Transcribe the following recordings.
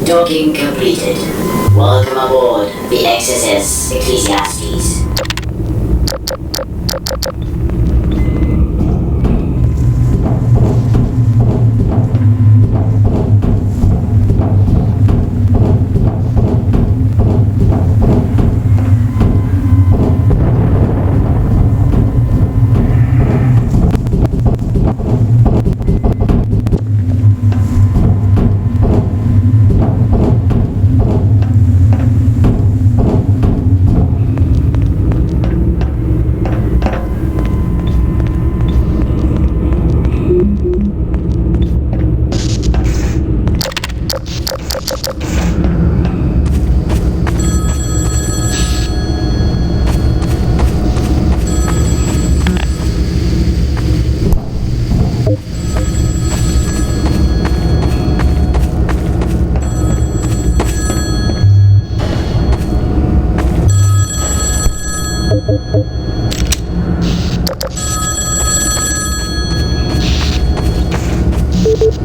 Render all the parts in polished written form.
Docking completed. Welcome aboard the XSS Ecclesiastes.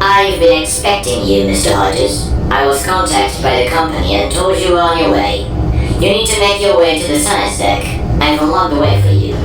I've been expecting you, Mr. Hodges. I was contacted by the company and told you were on your way. You need to make your way to the science deck. I've unlocked the way for you.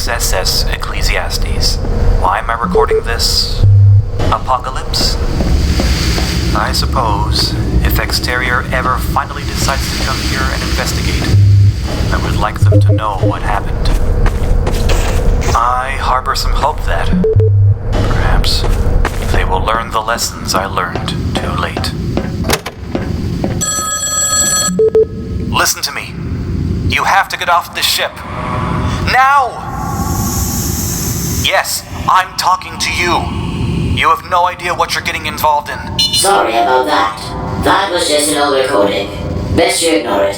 XSS Ecclesiastes. Why am I recording this? Apocalypse? I suppose, if Exterior ever finally decides to come here and investigate, I would like them to know what happened. I harbor some hope that, perhaps, they will learn the lessons I learned too late. Listen to me. You have to get off this ship. Now! Yes, I'm talking to you. You have no idea what you're getting involved in. Sorry about that. That was just an old recording. Best you ignore it.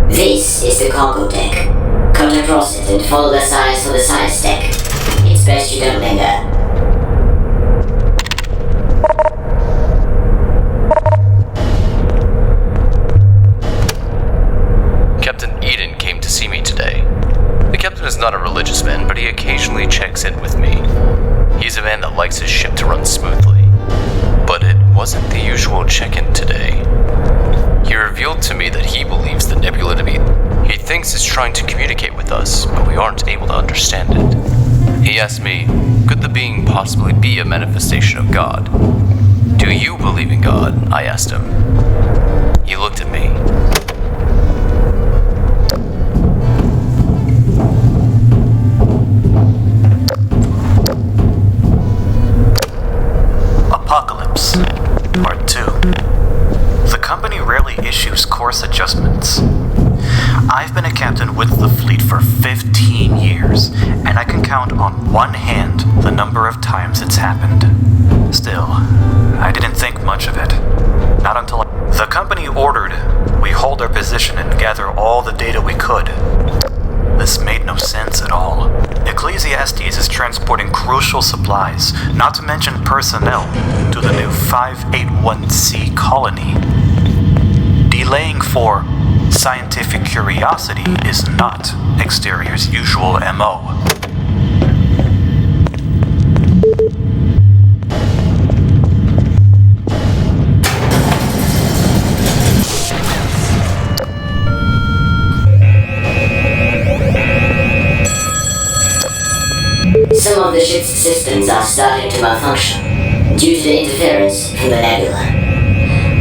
This is the cargo deck. Cut across it and follow the signs for the science deck. It's best you don't linger. Captain Eden came to see me today. The captain is not a religious man, but he occasionally checks in with me. He's a man that likes his ship to run smoothly. But it wasn't the usual check-in today. He revealed to me that he believes the nebula to be... He thinks it's trying to communicate with us, but we aren't able to understand it. He asked me, could the being possibly be a manifestation of God? Do you believe in God? I asked him. He looked at me. Apocalypse, Part 2. The company rarely issues course adjustments. I've been a captain with the fleet for 15 years, and I can count on one hand the number of times it's happened. Still, I didn't think much of it. Not until the company ordered we hold our position and gather all the data we could. This made no sense at all. Ecclesiastes is transporting crucial supplies, not to mention personnel, to the new 581c colony. Delaying for scientific curiosity is not Exterior's usual MO. Some of the ship's systems are starting to malfunction due to the interference from the nebula.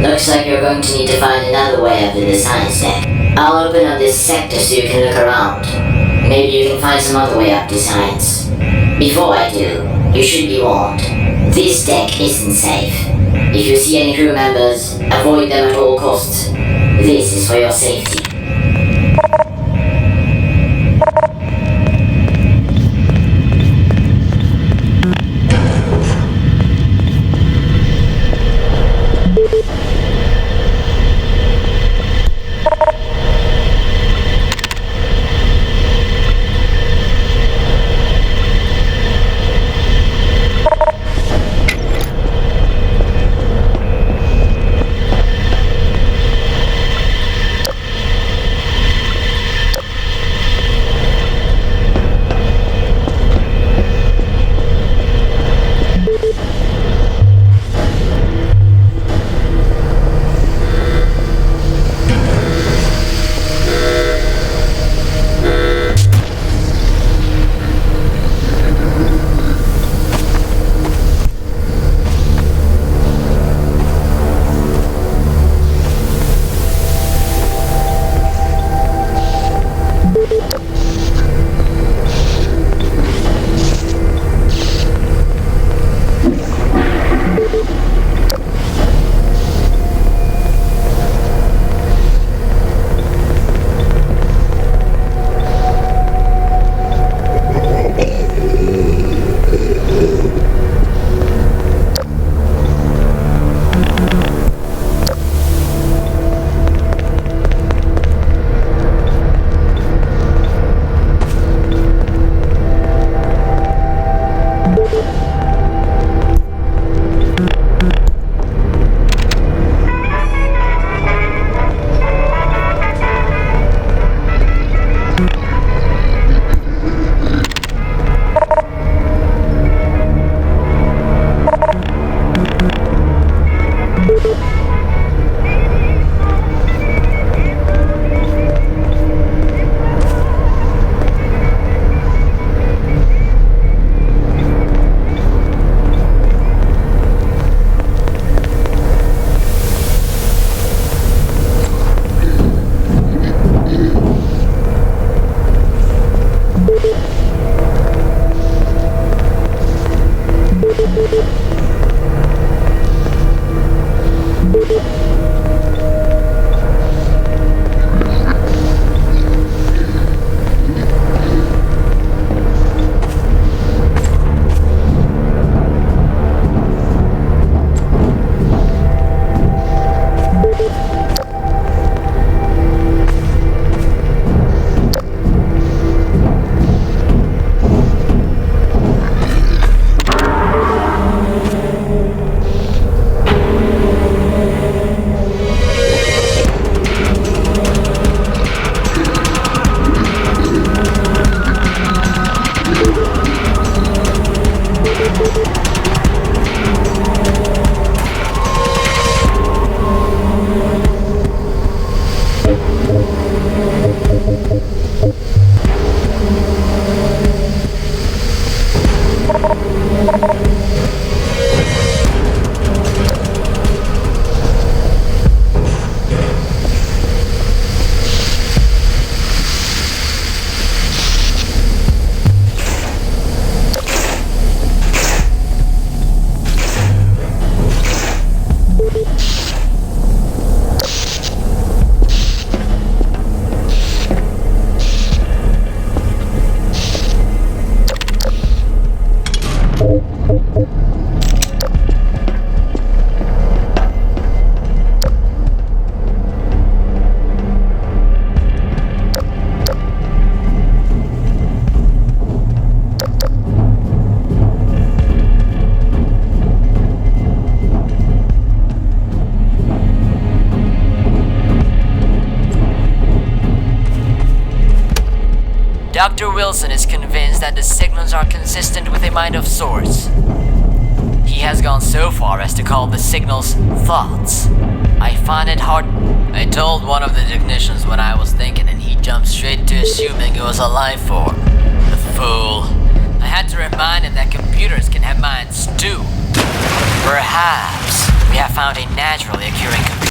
Looks like you're going to need to find another way up in the science deck. I'll open up this sector so you can look around. Maybe you can find some other way up to science. Before I do, you should be warned. This deck isn't safe. If you see any crew members, avoid them at all costs. This is for your safety. Dr. Wilson is convinced that the signals are consistent with a mind of sorts. He has gone so far as to call the signals thoughts. I find it hard. I told one of the technicians what I was thinking and he jumped straight to assuming it was a life form. The fool. I had to remind him that computers can have minds too. Perhaps we have found a naturally occurring computer.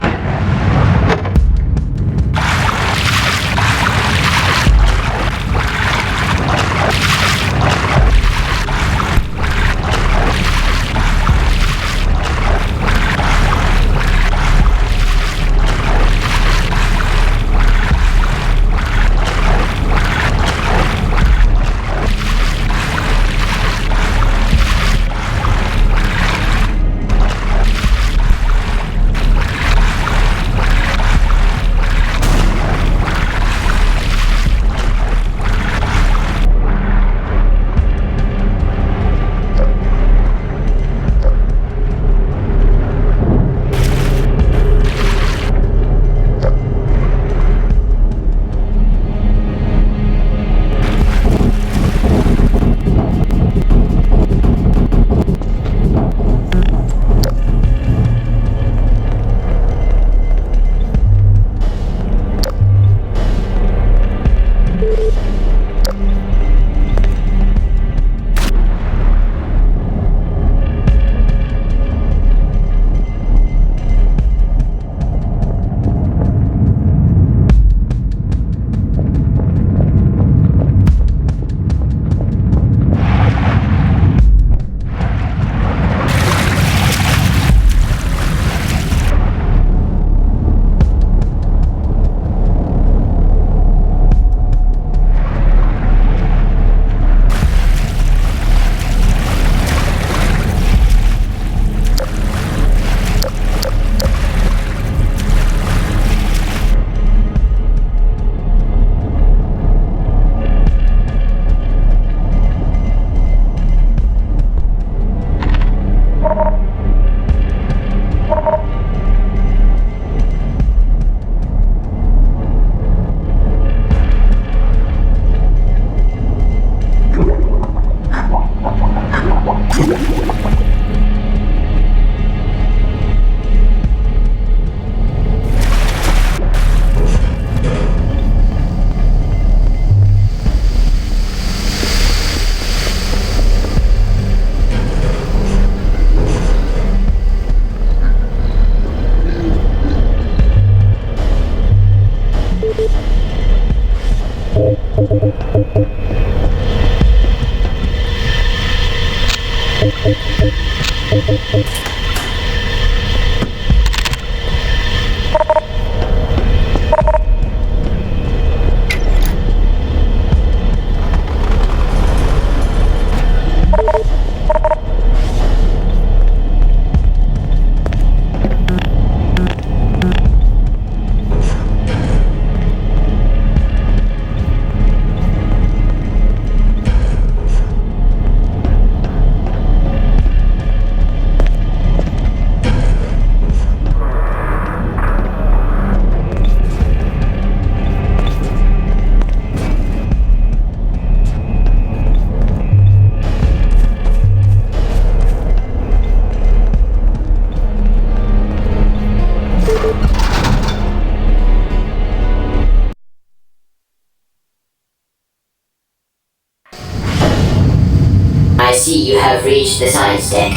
I see you have reached the science deck.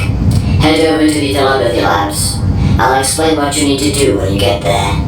Head over to the telepathy labs. I'll explain what you need to do when you get there.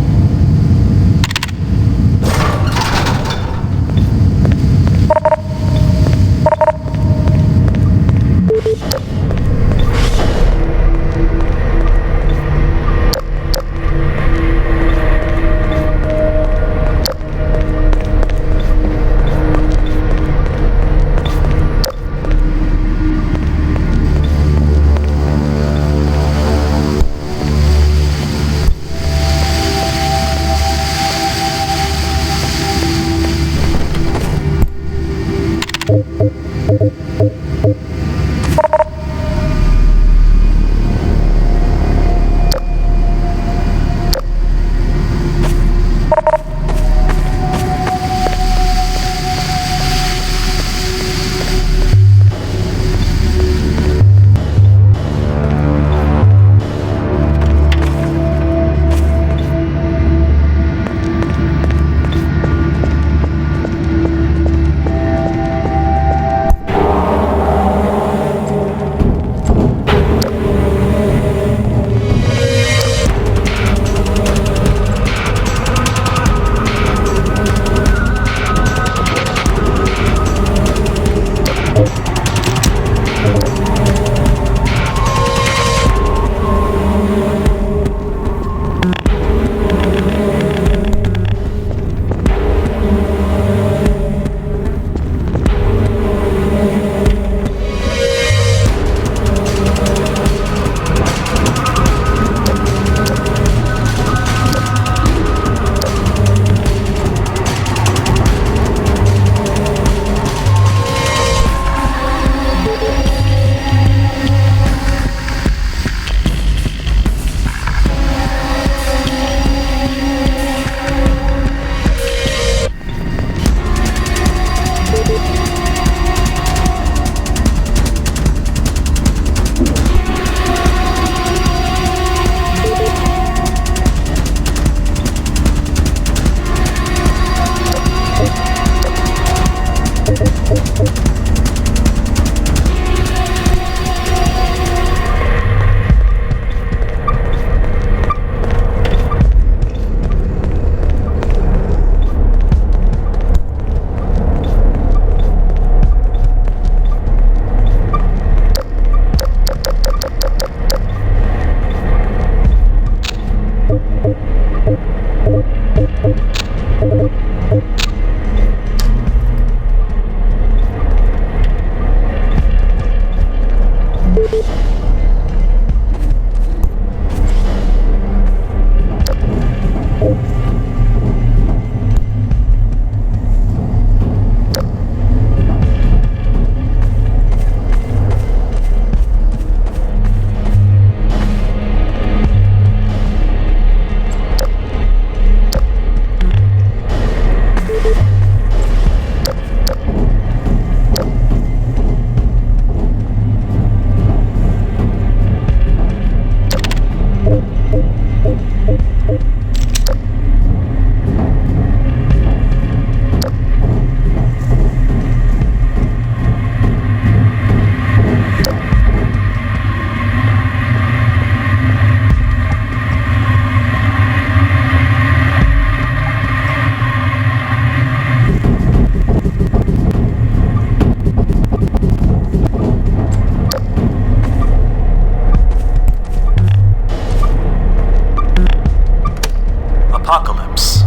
Apocalypse,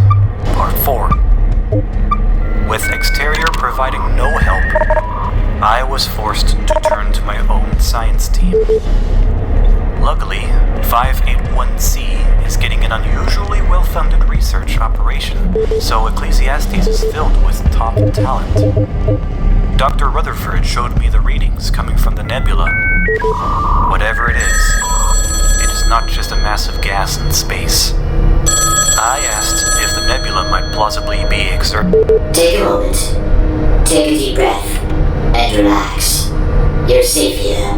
Part 4. With exterior providing no help, I was forced to turn to my own science team. Luckily, 581C is getting an unusually well-funded research operation, so Ecclesiastes is filled with top talent. Dr. Rutherford showed me the readings coming from the nebula. Whatever it is not just a massive gas in space. I asked if the nebula might plausibly be Take a moment. Take a deep breath. And relax. You're safe here.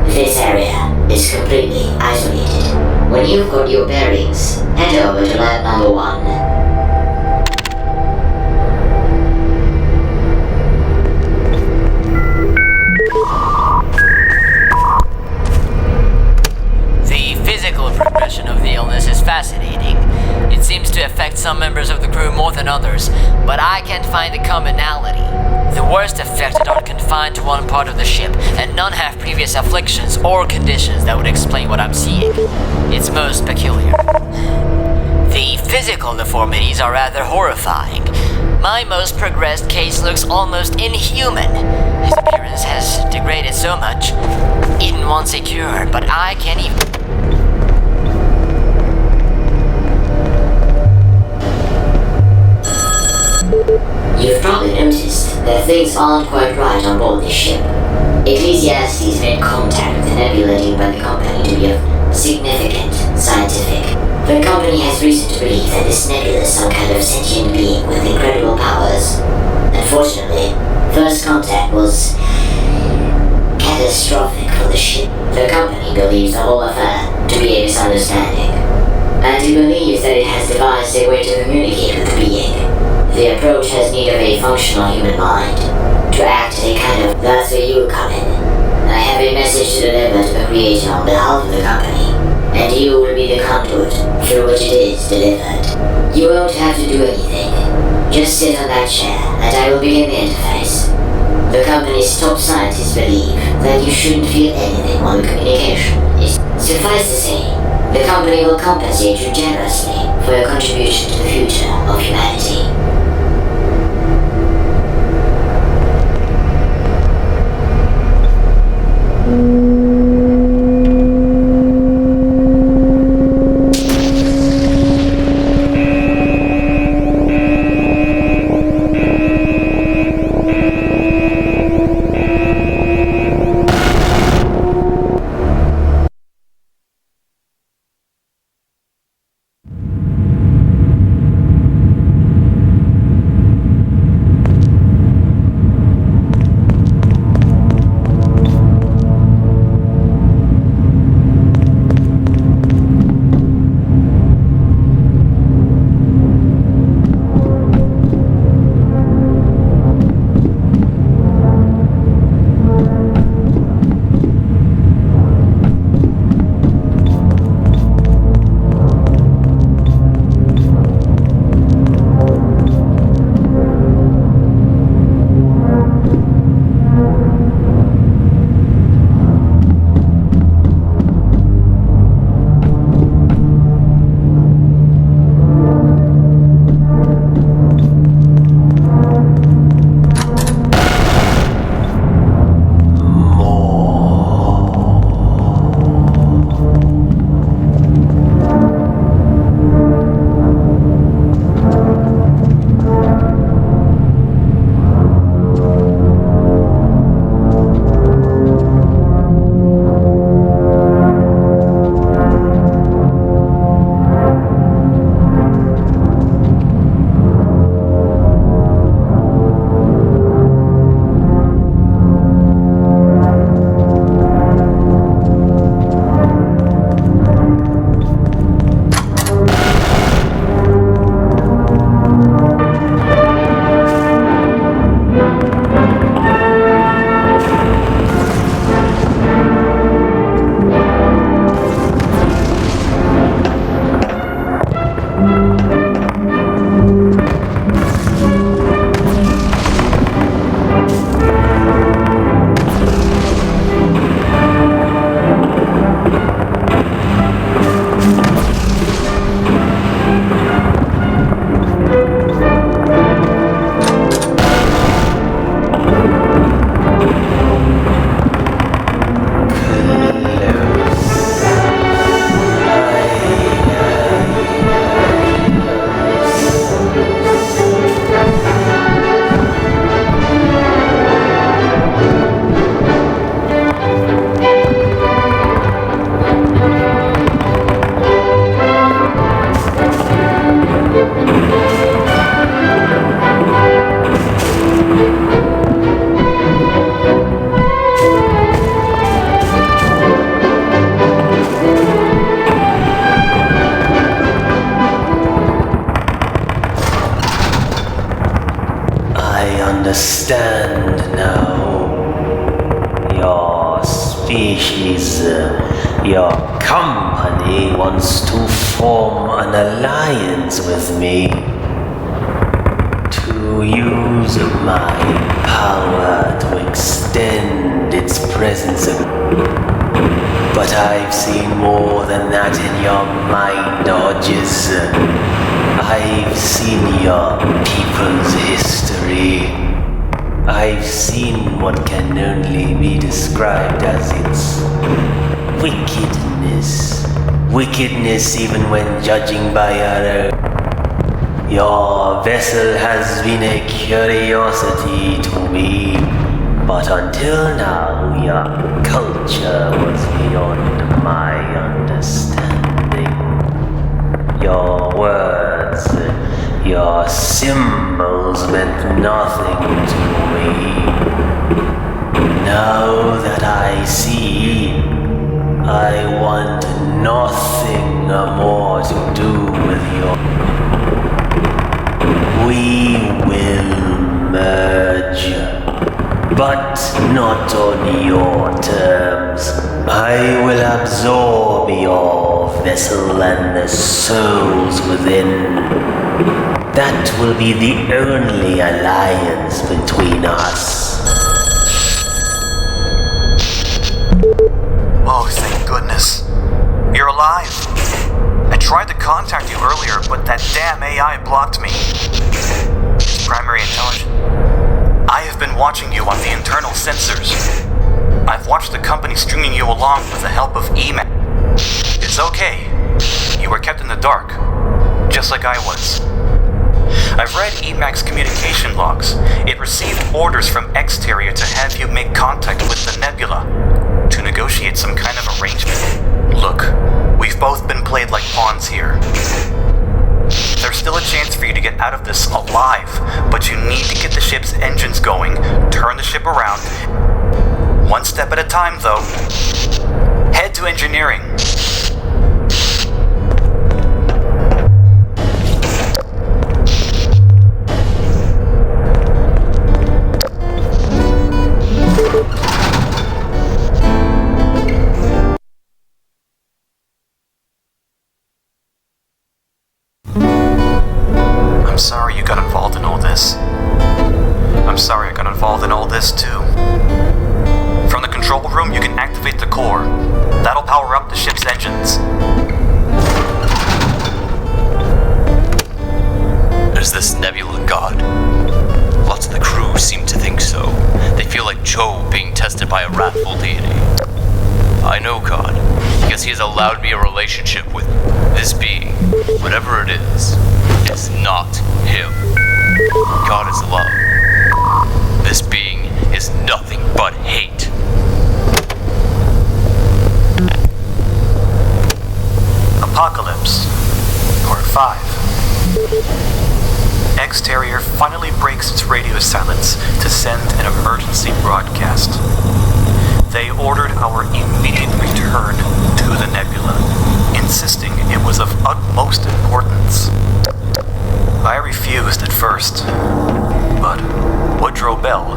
This area is completely isolated. When you've got your bearings, head over to lab number 1. Of the illness is fascinating. It seems to affect some members of the crew more than others, but I can't find a commonality. The worst affected are confined to one part of the ship, and none have previous afflictions or conditions that would explain what I'm seeing. It's most peculiar. The physical deformities are rather horrifying. My most progressed case looks almost inhuman. His appearance has degraded so much. Eden wants a cure, but I can't even... You've probably noticed that things aren't quite right on board this ship. Ecclesiastes made contact with the nebula deemed by the company to be of significant scientific. The company has reason to believe that this nebula is some kind of sentient being with incredible powers. Unfortunately, first contact was catastrophic for the ship. The company believes the whole affair to be a misunderstanding, and it believes that it has devised a way to communicate with the being. The approach has need of a functional human mind to act as a kind of... That's where you will come in. I have a message to deliver to the creator on behalf of the company, and you will be the conduit through which it is delivered. You won't have to do anything. Just sit on that chair, and I will begin the interface. The company's top scientists believe that you shouldn't feel anything while the communication is... Suffice to say, the company will compensate you generously for your contribution to the future of humanity. understand now. Your species, your company wants to form an alliance with me to use my power to extend its presence. But I've seen more than that in your mind, Dodges. I've seen your people's history. I've seen what can only be described as its wickedness. Wickedness even when judging by your own. Your vessel has been a curiosity to me But until now, your culture was beyond my understanding. Your words, your symbols meant nothing to me. Now that I see, I want nothing more to do with your... We will merge, but not on your terms. I will absorb your vessel and the souls within. That will be the only alliance between us. Oh, thank goodness. You're alive. I tried to contact you earlier, but that damn AI blocked me. Primary intelligence. I have been watching you on the internal sensors. I've watched the company stringing you along with the help of EMAC. It's okay. You were kept in the dark, just like I was. I've read EMAC's communication logs. It received orders from Exterior to have you make contact with the Nebula to negotiate some kind of arrangement. Look, we've both been played like pawns here. There's still a chance for you to get out of this alive, but you need to get the ship's engines going, turn the ship around. One step at a time, though. Head to engineering. I'm sorry you got involved in all this. I'm sorry I got involved in all this too. From the control room, you can activate the core. That'll power up the ship's engines. Is this Nebula God? Lots of the crew seem to think so. They feel like Joe being tested by a wrathful deity. I know God, because he has allowed me a relationship with this being. Whatever it is, it's not him. God is love. This being is nothing but hate. Apocalypse. Part 5. Exterior finally breaks its radio silence to send an emergency broadcast. They ordered our immediate return to the Nebula, insisting it was of utmost importance. I refused at first, but Woodrow Bell,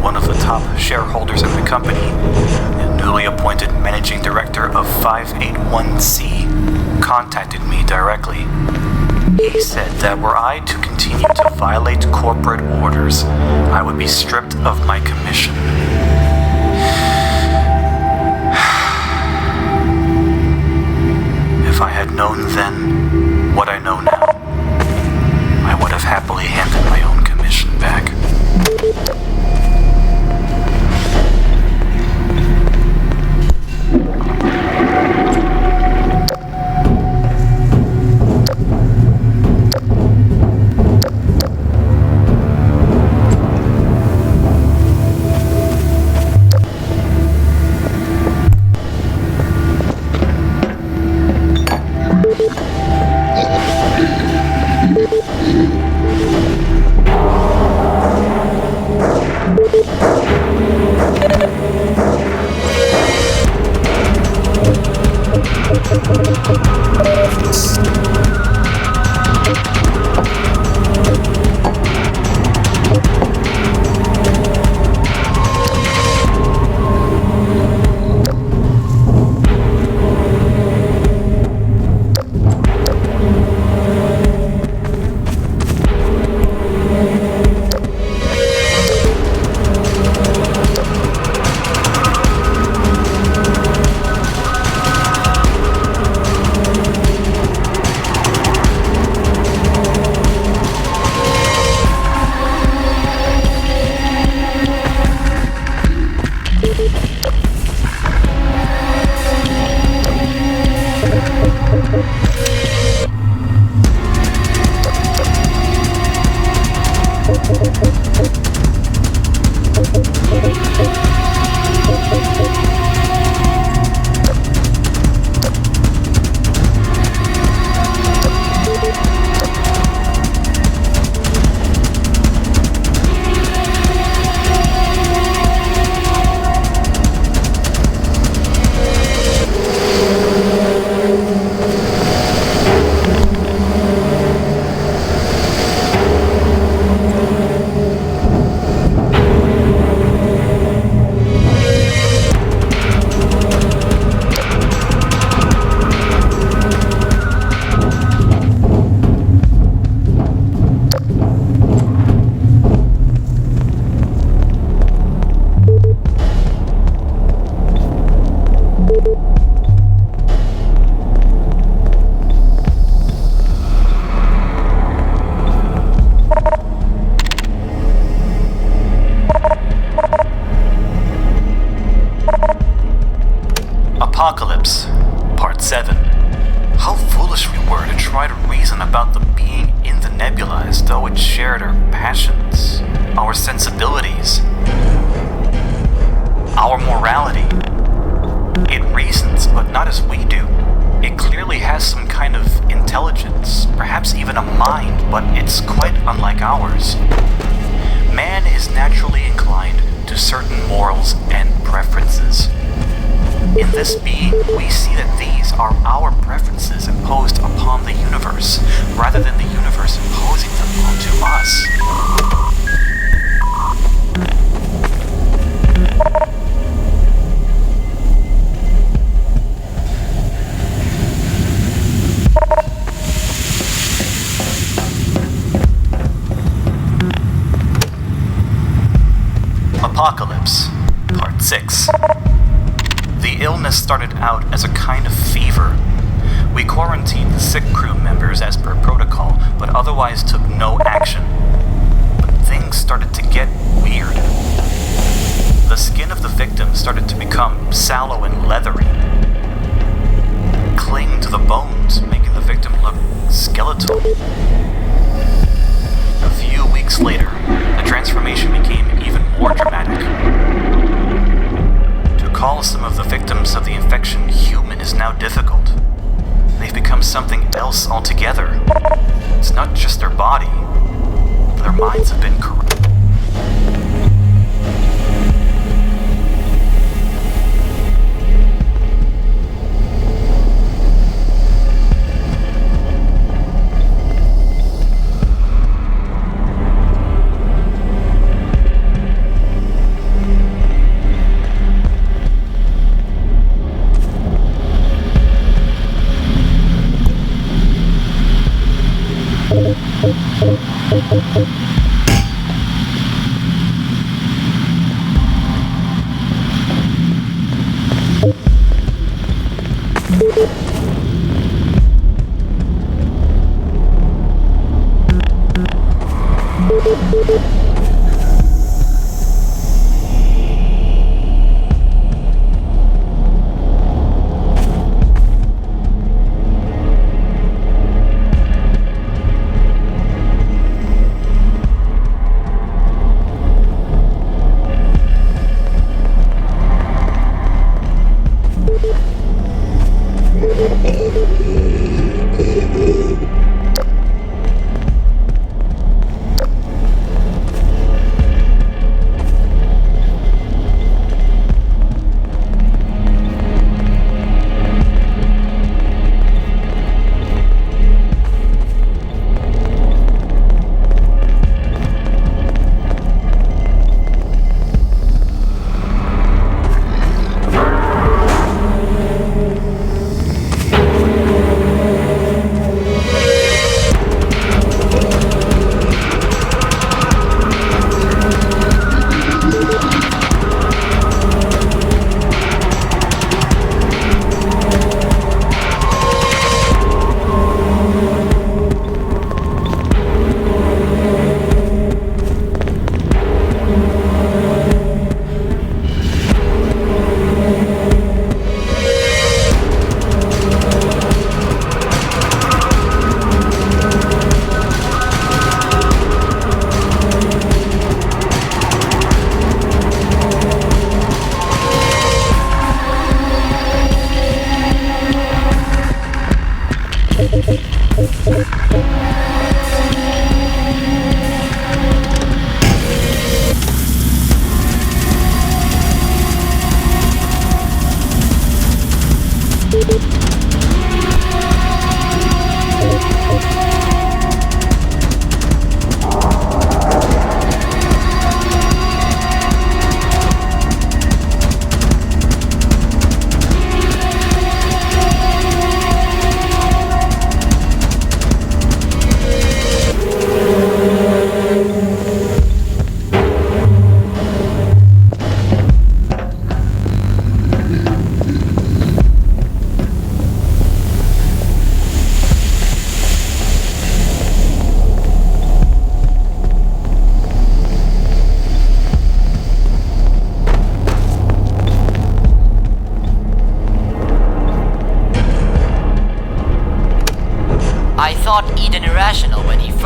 one of the top shareholders of the company, and newly appointed managing director of 581c, contacted me directly. He said that were I to continue to violate corporate orders, I would be stripped of my commission. If I had known then what I know now, I would have happily handed my own commission back. Apocalypse, Part 7. How foolish we were to try to reason about the being in the nebula as though it shared our passions, our sensibilities, our morality. It reasons, but not as we do. It clearly has some kind of intelligence, perhaps even a mind, but it's quite unlike ours. Man is naturally inclined to certain morals and preferences. In this being, we see that these are our preferences imposed upon the universe, rather than the universe imposing them onto us. Apocalypse, Part 6. The illness started out as a kind of fever. We quarantined the sick crew members as per protocol, but otherwise took no action. But things started to get weird. The skin of the victim started to become sallow and leathery, cling to the bones, making the victim look skeletal. A few weeks later, the transformation became even more dramatic. To call some of the victims of the infection human is now difficult. They've become something else altogether. It's not just their body, their minds have been corrupted.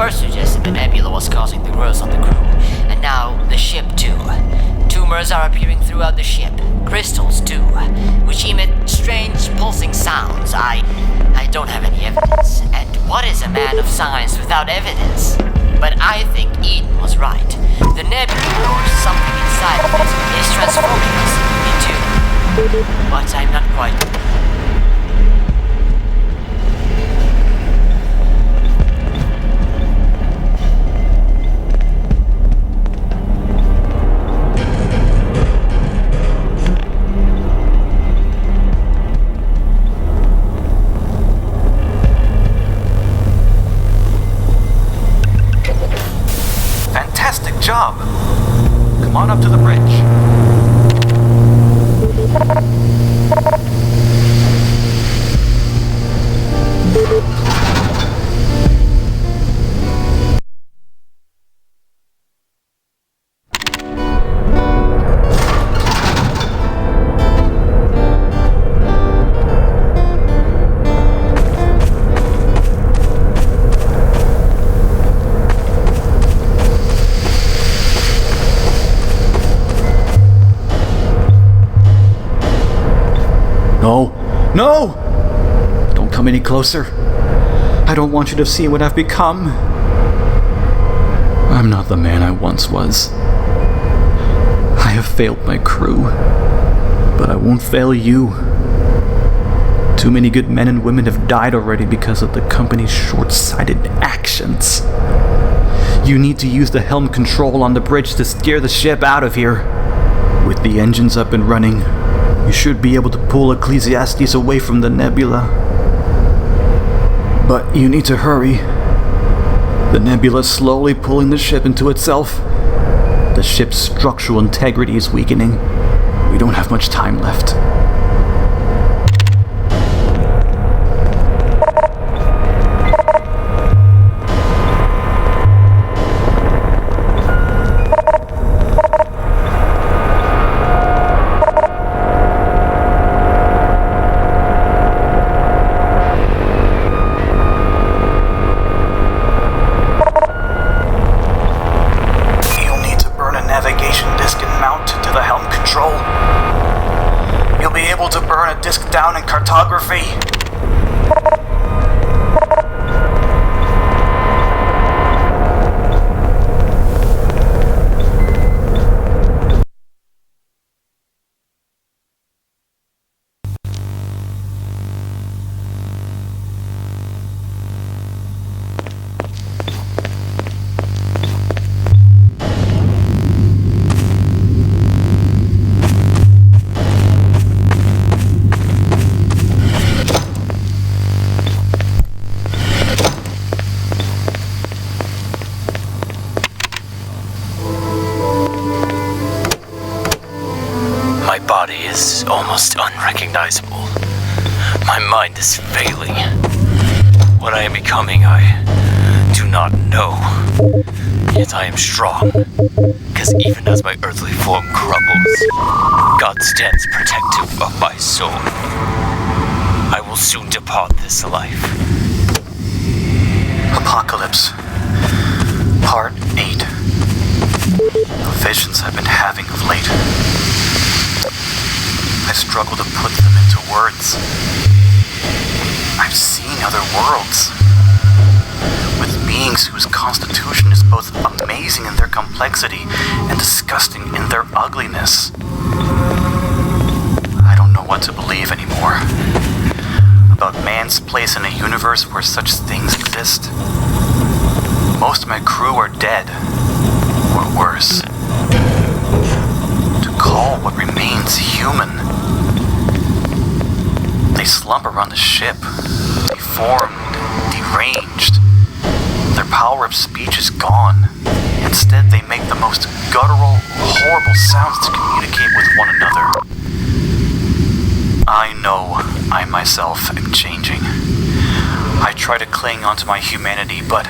first suggested the nebula was causing the growth on the crew, and now the ship too. Tumors are appearing throughout the ship, crystals too, which emit strange pulsing sounds. I don't have any evidence, and what is a man of science without evidence? But I think Eden was right. The nebula, or something inside of it, is transforming us into... But I'm not quite... Job. Come on up to the bridge. No! Don't come any closer. I don't want you to see what I've become. I'm not the man I once was. I have failed my crew, but I won't fail you. Too many good men and women have died already because of the company's short-sighted actions. You need to use the helm control on the bridge to steer the ship out of here. With the engines up and running, you should be able to pull Ecclesiastes away from the nebula. But you need to hurry. The nebula is slowly pulling the ship into itself. The ship's structural integrity is weakening. We don't have much time left. Down in cartography. My body is almost unrecognizable. My mind is failing. What I am becoming, I do not know. Yet I am strong, because even as my earthly form crumbles, God stands protective of my soul. I will soon depart this life. Apocalypse. Part 8. The visions I've been having of late. I struggle to put them into words. I've seen other worlds, with beings whose constitution is both amazing in their complexity and disgusting in their ugliness. I don't know what to believe anymore about man's place in a universe where such things exist. Most of my crew are dead, or worse. To call what remains human. They slump around the ship, deformed, deranged. Their power of speech is gone. Instead, they make the most guttural, horrible sounds to communicate with one another. I know I myself am changing. I try to cling onto my humanity, but...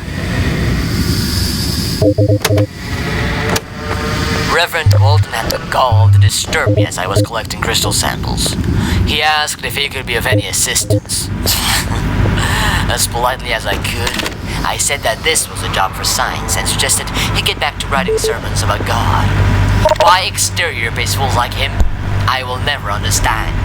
Reverend Walton had the gall to disturb me as I was collecting crystal samples. He asked if he could be of any assistance. As politely as I could, I said that this was a job for science and suggested he get back to writing sermons about God. Why exterior-based fools like him, I will never understand.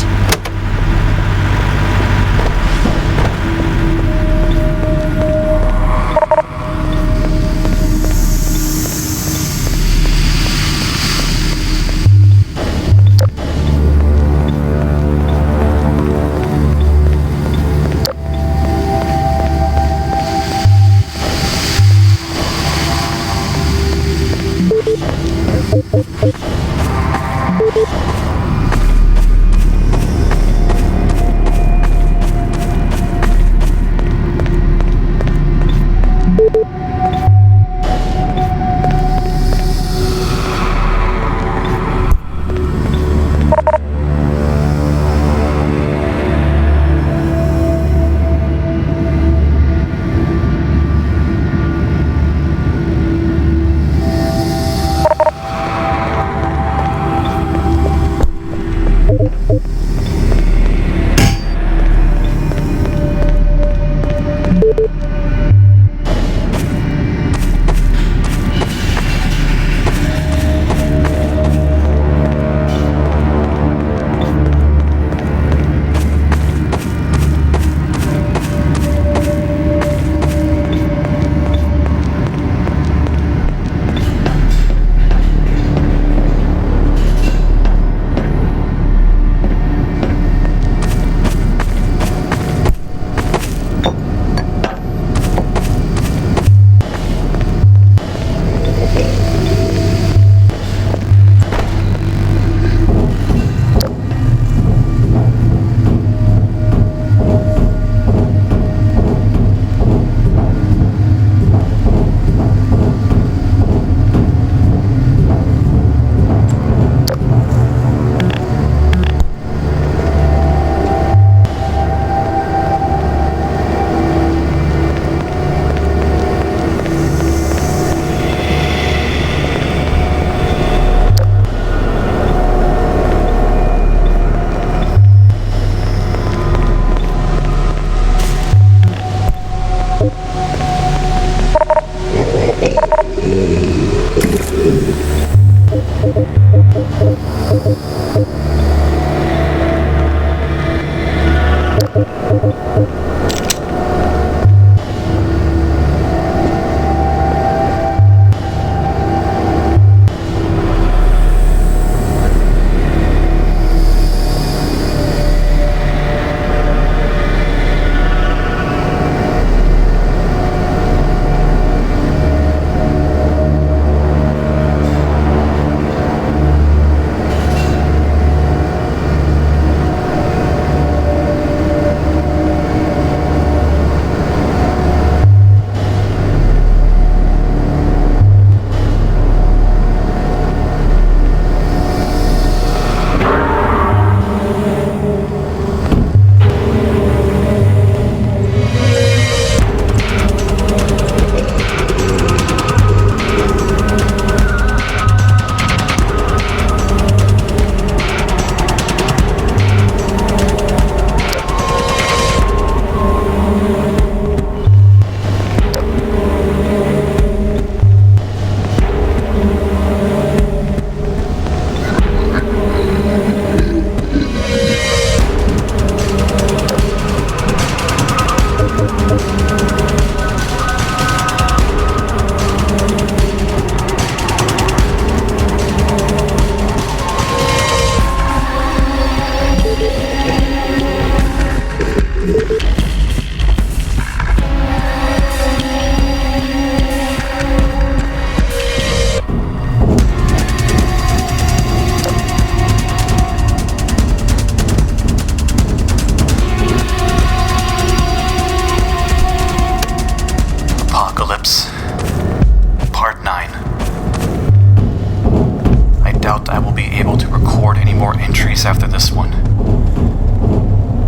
After this one.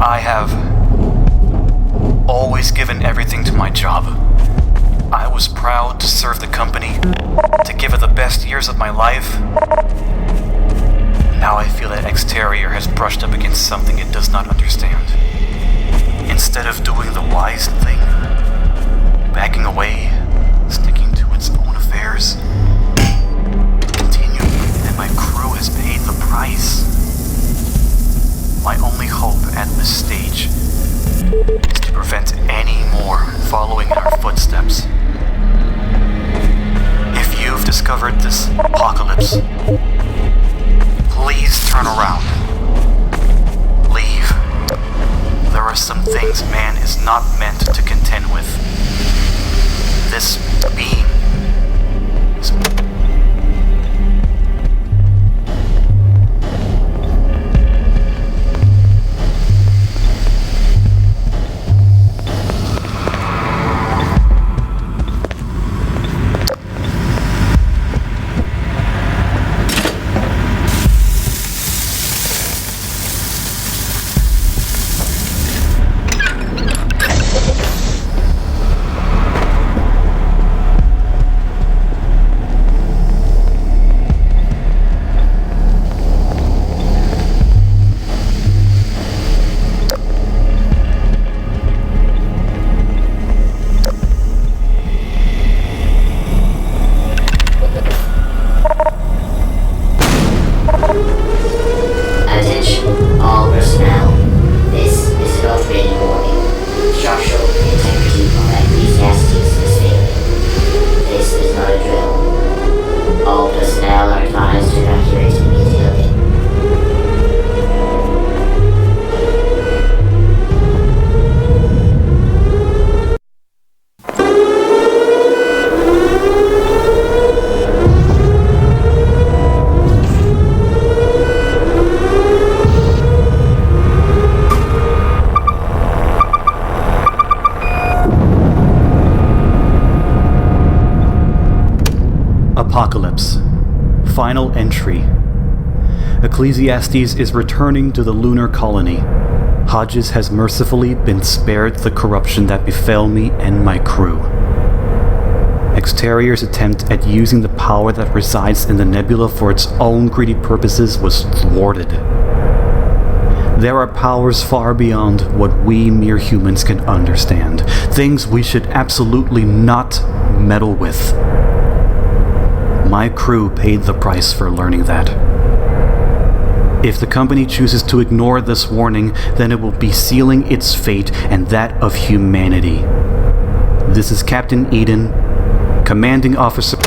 I have always given everything to my job. I was proud to serve the company, to give it the best years of my life. Now I feel that exterior has brushed up against something it does not understand. Instead of doing the wise thing, backing away, sticking to its own affairs. Continue, and my crew has paid the price. My only hope at this stage is to prevent any more following in our footsteps. If you've discovered this apocalypse, please turn around. Leave. There are some things man is not meant to contend with. This being is... Attention, all personnel. This is an operating warning. Structural integrity of Ecclesiastes is failing. This is not a drill. All personnel are advised to evacuate immediately. Apocalypse. Final entry. Ecclesiastes is returning to the lunar colony. Hodges has mercifully been spared the corruption that befell me and my crew. Exterior's attempt at using the power that resides in the nebula for its own greedy purposes was thwarted. There are powers far beyond what we mere humans can understand, things we should absolutely not meddle with. My crew paid the price for learning that. If the company chooses to ignore this warning, then it will be sealing its fate and that of humanity. This is Captain Eden, Commanding Officer...